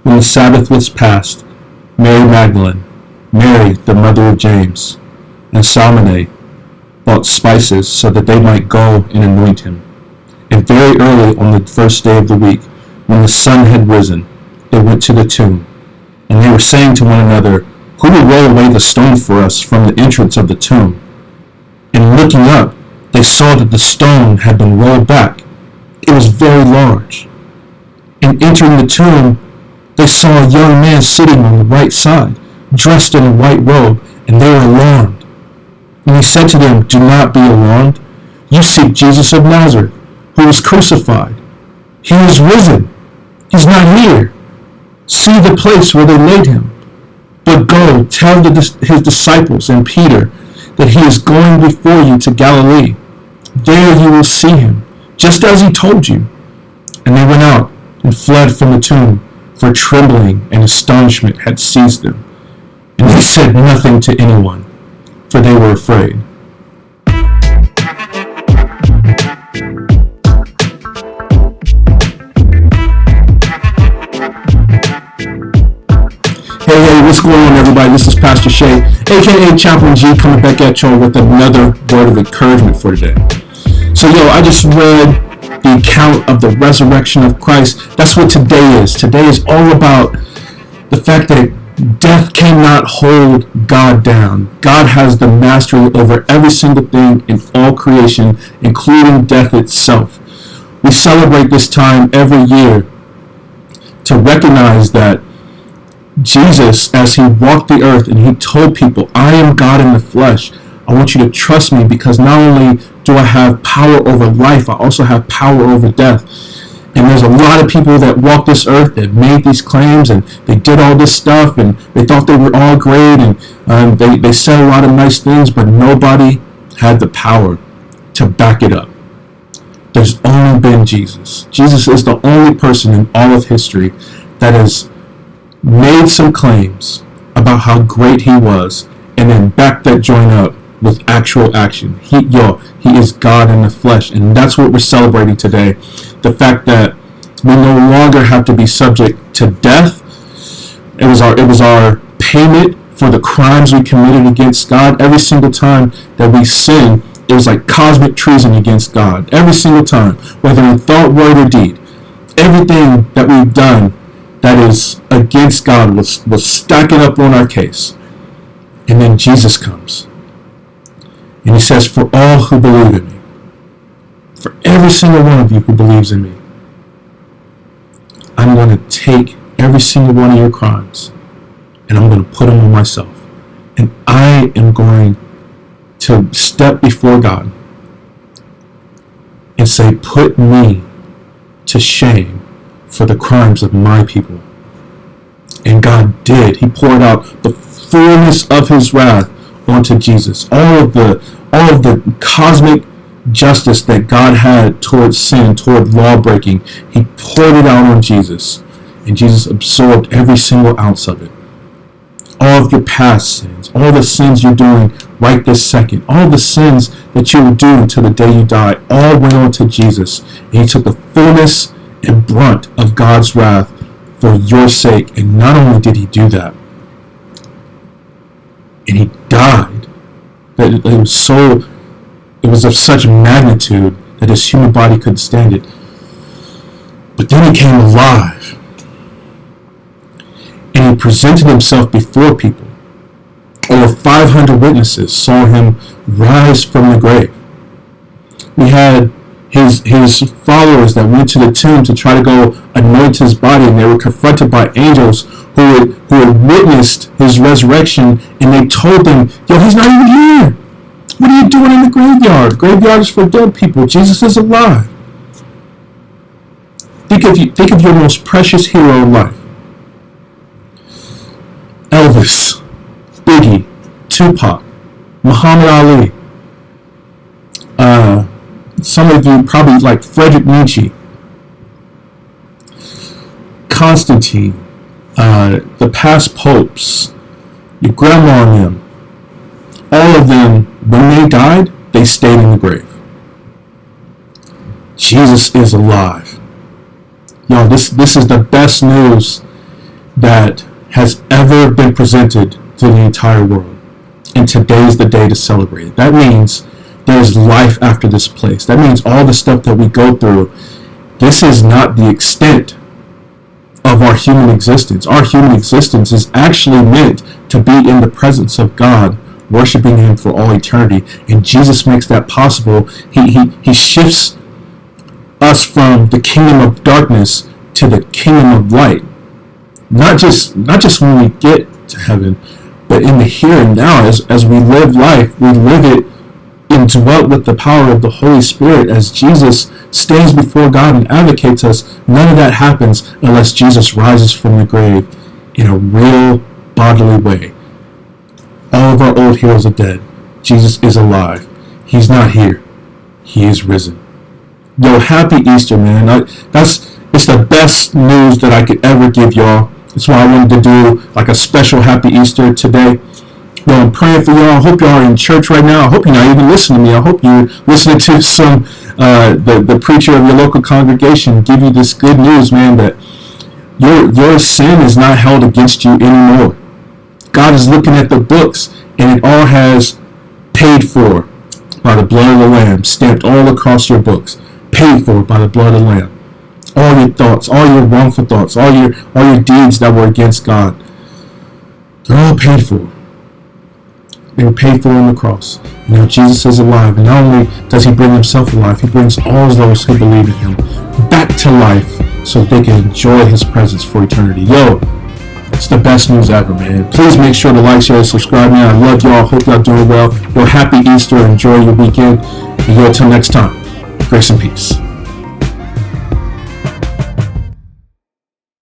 When the Sabbath was past, Mary Magdalene, Mary the mother of James, and Salome bought spices so that they might go and anoint him. And very early on the first day of the week, when the sun had risen, they went to the tomb. And they were saying to one another, "Who will roll away the stone for us from the entrance of the tomb?" And looking up, they saw that the stone had been rolled back. It was very large. And entering the tomb, they saw a young man sitting on the right side, dressed in a white robe, and they were alarmed. And he said to them, "Do not be alarmed. You seek Jesus of Nazareth, who was crucified. He is risen. He's not here. See the place where they laid him. But go, tell his disciples and Peter that he is going before you to Galilee. There you will see him, just as he told you." And they went out and fled from the tomb, for trembling and astonishment had seized them. And they said nothing to anyone, for they were afraid. Hey, what's going on, everybody? This is Pastor Shay, aka Chaplain G, coming back at y'all with another word of encouragement for today. So, I just read the account of the resurrection of Christ. That's what today is. Today is all about the fact that death cannot hold God down. God has the mastery over every single thing in all creation, including death itself. We celebrate this time every year to recognize that Jesus, as he walked the earth and he told people, "I am God in the flesh. I want you to trust me because not only do I have power over life, I also have power over death." And there's a lot of people that walk this earth that made these claims and they did all this stuff and they thought they were all great and they said a lot of nice things, but nobody had the power to back it up. There's only been Jesus. Jesus is the only person in all of history that has made some claims about how great he was and then backed that joint up with actual action. He is God in the flesh, and that's what we're celebrating today. The fact that we no longer have to be subject to death. It was our payment for the crimes we committed against God. Every single time that we sin, it was like cosmic treason against God. Every single time, whether in thought, word, or deed, everything that we've done that is against God was stacking up on our case. And then Jesus comes. And he says, "For all who believe in me," for every single one of you who believes in me, I'm going to take every single one of your crimes and I'm going to put them on myself. And I am going to step before God and say, "Put me to shame for the crimes of my people." And God did. He poured out the fullness of his wrath onto Jesus. All of the cosmic justice that God had towards sin, toward law breaking, he poured it out on Jesus. And Jesus absorbed every single ounce of it. All of your past sins, all the sins you're doing right this second, all the sins that you will do until the day you die, all went on to Jesus. And he took the fullness and brunt of God's wrath for your sake. And not only did he do that, and he died, that it was of such magnitude that his human body couldn't stand it. But then he came alive. And he presented himself before people. Over 500 witnesses saw him rise from the grave. We had his followers that went to the tomb to try to go anoint his body, and they were confronted by angels who had witnessed his resurrection, and they told them, "He's not even here. What are you doing in the graveyard? Graveyard is for dead people. Jesus is alive." Think of your most precious hero in life. Elvis, Biggie, Tupac, Muhammad Ali. Some of you probably like Friedrich Nietzsche, Constantine, the past popes, your grandma and them. All of them, when they died, they stayed in the grave. Jesus is alive. This is the best news that has ever been presented to the entire world. And today's the day to celebrate it. That means there's life after this place. That means all the stuff that we go through, this is not the extent of our human existence. Our human existence is actually meant to be in the presence of God, worshiping Him for all eternity. And Jesus makes that possible. He shifts us from the kingdom of darkness to the kingdom of light. Not just when we get to heaven, but in the here and now. As we live life, we live it indwelt with the power of the Holy Spirit. As Jesus stands before God and advocates us, none of that happens unless Jesus rises from the grave in a real bodily way. All of our old heroes are dead. Jesus is alive. He's not here. He is risen. Yo, happy Easter, man. It's the best news that I could ever give y'all. That's why I wanted to do like a special happy Easter today. Well, I'm praying for y'all. I hope y'all are in church right now. I hope you're not even listening to me. I hope you're listening to some the preacher of your local congregation give you this good news, man, that your sin is not held against you anymore. God is looking at the books, and it all has paid for by the blood of the Lamb, stamped all across your books, paid for by the blood of the Lamb. All your thoughts, all your wrongful thoughts, all your deeds that were against God, they're all paid for. They were paid for on the cross. Now Jesus is alive, and not only does He bring Himself alive, He brings all those who believe in Him back to life so that they can enjoy His presence for eternity. Yo, it's the best news ever, man. Please make sure to like, share, and subscribe, man. I love y'all. Hope y'all doing well. Yo, happy Easter. Enjoy your weekend. And yo, until next time, grace and peace.